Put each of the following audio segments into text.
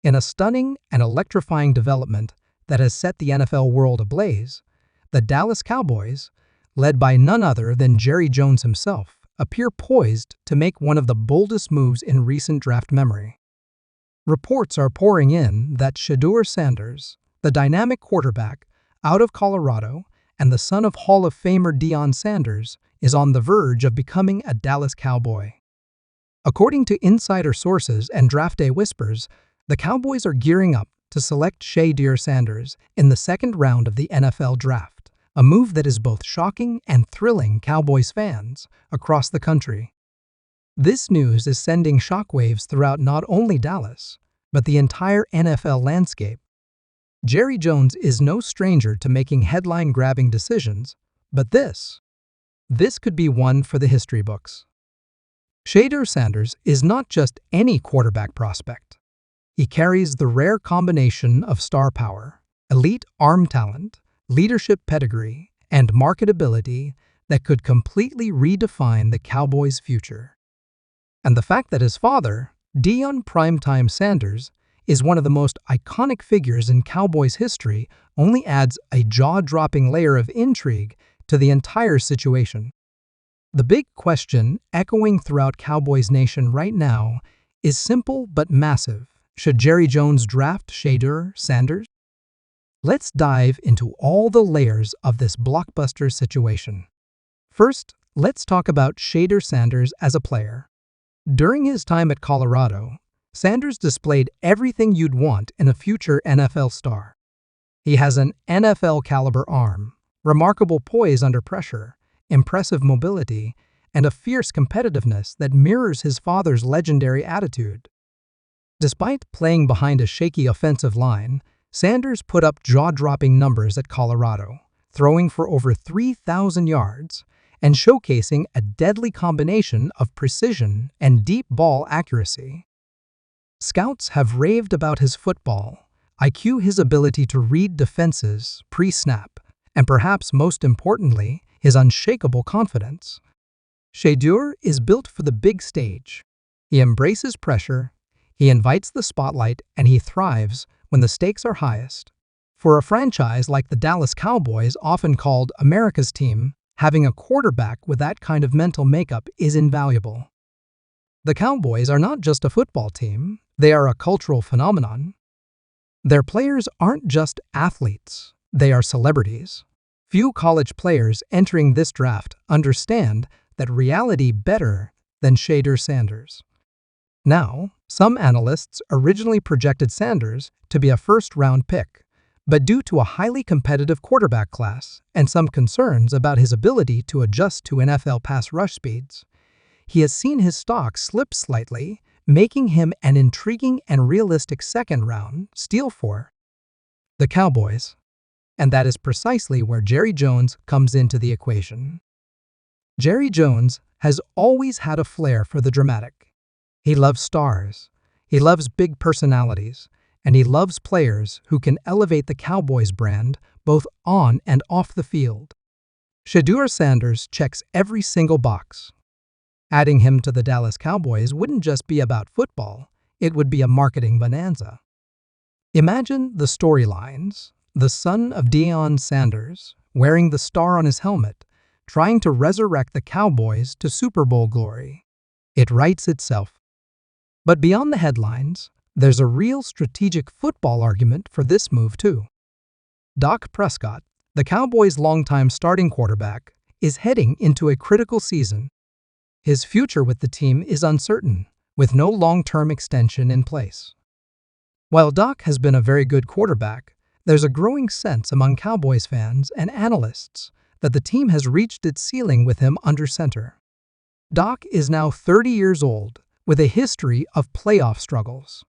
In a stunning and electrifying development that has set the NFL world ablaze, the Dallas Cowboys, led by none other than Jerry Jones himself, appear poised to make one of the boldest moves in recent draft memory. Reports are pouring in that Shedeur Sanders, the dynamic quarterback out of Colorado and the son of Hall of Famer Deion Sanders, is on the verge of becoming a Dallas Cowboy. According to insider sources and draft day whispers, the Cowboys are gearing up to select Shedeur Sanders in the second round of the NFL Draft, a move that is both shocking and thrilling Cowboys fans across the country. This news is sending shockwaves throughout not only Dallas, but the entire NFL landscape. Jerry Jones is no stranger to making headline-grabbing decisions, but this could be one for the history books. Shedeur Sanders is not just any quarterback prospect. He carries the rare combination of star power, elite arm talent, leadership pedigree, and marketability that could completely redefine the Cowboys' future. And the fact that his father, Deion "Primetime" Sanders, is one of the most iconic figures in Cowboys history only adds a jaw-dropping layer of intrigue to the entire situation. The big question echoing throughout Cowboys Nation right now is simple but massive. Should Jerry Jones draft Shedeur Sanders? Let's dive into all the layers of this blockbuster situation. First, let's talk about Shedeur Sanders as a player. During his time at Colorado, Sanders displayed everything you'd want in a future NFL star. He has an NFL-caliber arm, remarkable poise under pressure, impressive mobility, and a fierce competitiveness that mirrors his father's legendary attitude. Despite playing behind a shaky offensive line, Sanders put up jaw-dropping numbers at Colorado, throwing for over 3,000 yards and showcasing a deadly combination of precision and deep ball accuracy. Scouts have raved about his football IQ, his ability to read defenses pre-snap, and perhaps most importantly, his unshakable confidence. Shedeur is built for the big stage. He embraces pressure, he invites the spotlight, and he thrives when the stakes are highest. For a franchise like the Dallas Cowboys, often called America's team, having a quarterback with that kind of mental makeup is invaluable. The Cowboys are not just a football team, they are a cultural phenomenon. Their players aren't just athletes, they are celebrities. Few college players entering this draft understand that reality better than Shedeur Sanders. Now, some analysts originally projected Sanders to be a first-round pick, but due to a highly competitive quarterback class and some concerns about his ability to adjust to NFL pass rush speeds, he has seen his stock slip slightly, making him an intriguing and realistic second-round steal for the Cowboys. And that is precisely where Jerry Jones comes into the equation. Jerry Jones has always had a flair for the dramatic. He loves stars, he loves big personalities, and he loves players who can elevate the Cowboys brand both on and off the field. Shedeur Sanders checks every single box. Adding him to the Dallas Cowboys wouldn't just be about football, it would be a marketing bonanza. Imagine the storylines: the son of Deion Sanders, wearing the star on his helmet, trying to resurrect the Cowboys to Super Bowl glory. It writes itself. But beyond the headlines, there's a real strategic football argument for this move too. Dak Prescott, the Cowboys' longtime starting quarterback, is heading into a critical season. His future with the team is uncertain, with no long-term extension in place. While Dak has been a very good quarterback, there's a growing sense among Cowboys fans and analysts that the team has reached its ceiling with him under center. Dak is now 30 years old, with a history of playoff struggles.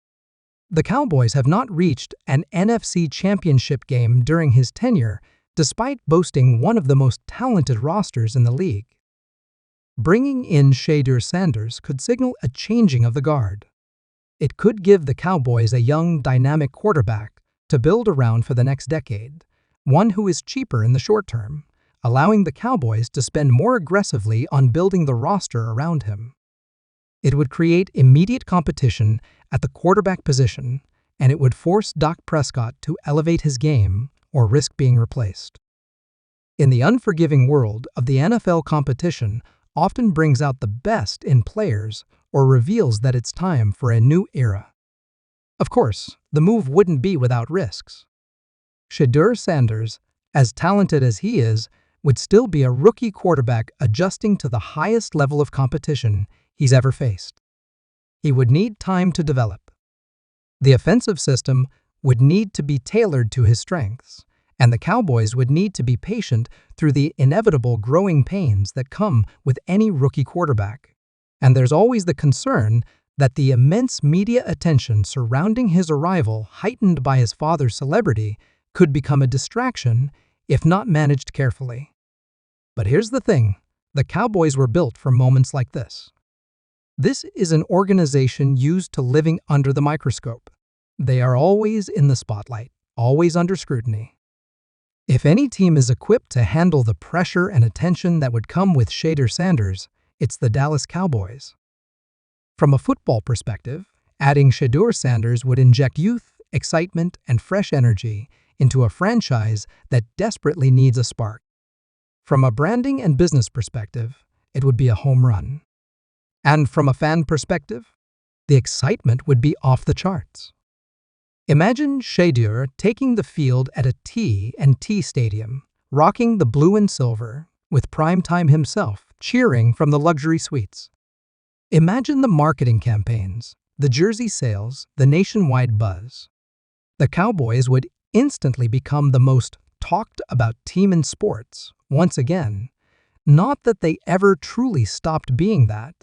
The Cowboys have not reached an NFC championship game during his tenure, despite boasting one of the most talented rosters in the league. Bringing in Shedeur Sanders could signal a changing of the guard. It could give the Cowboys a young, dynamic quarterback to build around for the next decade, one who is cheaper in the short term, allowing the Cowboys to spend more aggressively on building the roster around him. It would create immediate competition at the quarterback position and it would force Dak Prescott to elevate his game or risk being replaced. In the unforgiving world of the NFL, competition often brings out the best in players or reveals that it's time for a new era. Of course, the move wouldn't be without risks. Shedeur Sanders, as talented as he is, would still be a rookie quarterback adjusting to the highest level of competition he's ever faced. He would need time to develop. The offensive system would need to be tailored to his strengths, and the Cowboys would need to be patient through the inevitable growing pains that come with any rookie quarterback. And there's always the concern that the immense media attention surrounding his arrival, heightened by his father's celebrity, could become a distraction if not managed carefully. But here's the thing, the Cowboys were built for moments like this. This is an organization used to living under the microscope. They are always in the spotlight, always under scrutiny. If any team is equipped to handle the pressure and attention that would come with Shedeur Sanders, it's the Dallas Cowboys. From a football perspective, adding Shedeur Sanders would inject youth, excitement, and fresh energy into a franchise that desperately needs a spark. From a branding and business perspective, it would be a home run. And from a fan perspective, the excitement would be off the charts. Imagine Shedeur taking the field at a T&T stadium, rocking the blue and silver, with primetime himself cheering from the luxury suites. Imagine the marketing campaigns, the jersey sales, the nationwide buzz. The Cowboys would instantly become the most talked about team in sports, once again. Not that they ever truly stopped being that,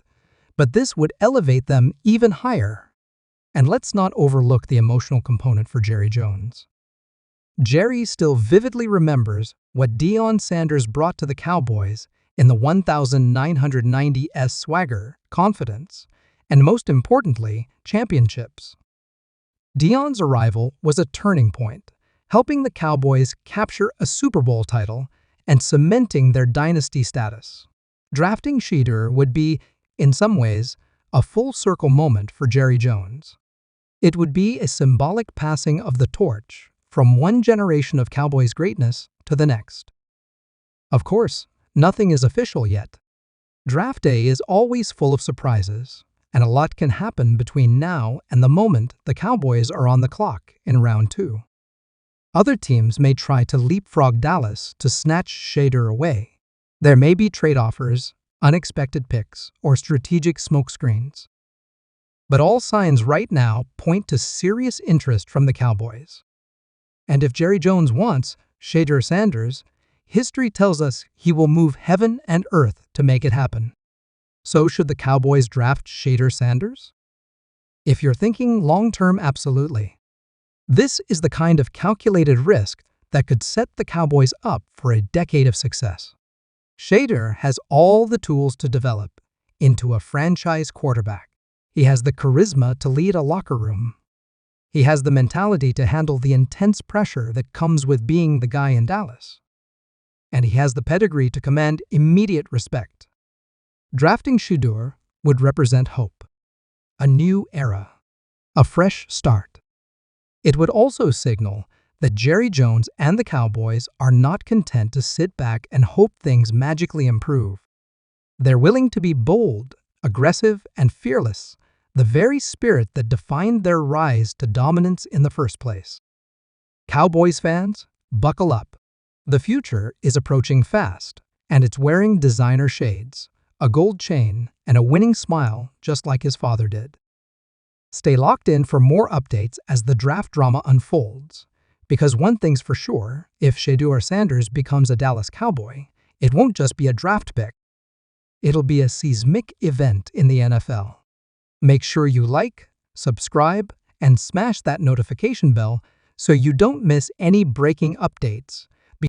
but this would elevate them even higher. And let's not overlook the emotional component for Jerry Jones. Jerry still vividly remembers what Deion Sanders brought to the Cowboys in the 1990s swagger, confidence, and most importantly, championships. Deion's arrival was a turning point, helping the Cowboys capture a Super Bowl title and cementing their dynasty status. Drafting Shedeur would be, in some ways, a full-circle moment for Jerry Jones. It would be a symbolic passing of the torch from one generation of Cowboys greatness to the next. Of course, nothing is official yet. Draft day is always full of surprises, and a lot can happen between now and the moment the Cowboys are on the clock in round 2. Other teams may try to leapfrog Dallas to snatch Shedeur away. There may be trade offers, unexpected picks, or strategic smokescreens. But all signs right now point to serious interest from the Cowboys. And if Jerry Jones wants Shedeur Sanders, history tells us he will move heaven and earth to make it happen. So should the Cowboys draft Shedeur Sanders? If you're thinking long-term, absolutely. This is the kind of calculated risk that could set the Cowboys up for a decade of success. Shedeur has all the tools to develop into a franchise quarterback. He has the charisma to lead a locker room. He has the mentality to handle the intense pressure that comes with being the guy in Dallas. And he has the pedigree to command immediate respect. Drafting Shedeur would represent hope, a new era, a fresh start. It would also signal that Jerry Jones and the Cowboys are not content to sit back and hope things magically improve. They're willing to be bold, aggressive, and fearless, the very spirit that defined their rise to dominance in the first place. Cowboys fans, buckle up. The future is approaching fast, and it's wearing designer shades, a gold chain, and a winning smile just like his father did. Stay locked in for more updates as the draft drama unfolds, because one thing's for sure, if Shedeur Sanders becomes a Dallas Cowboy, it won't just be a draft pick. It'll be a seismic event in the NFL. Make sure you like, subscribe, and smash that notification bell so you don't miss any breaking updates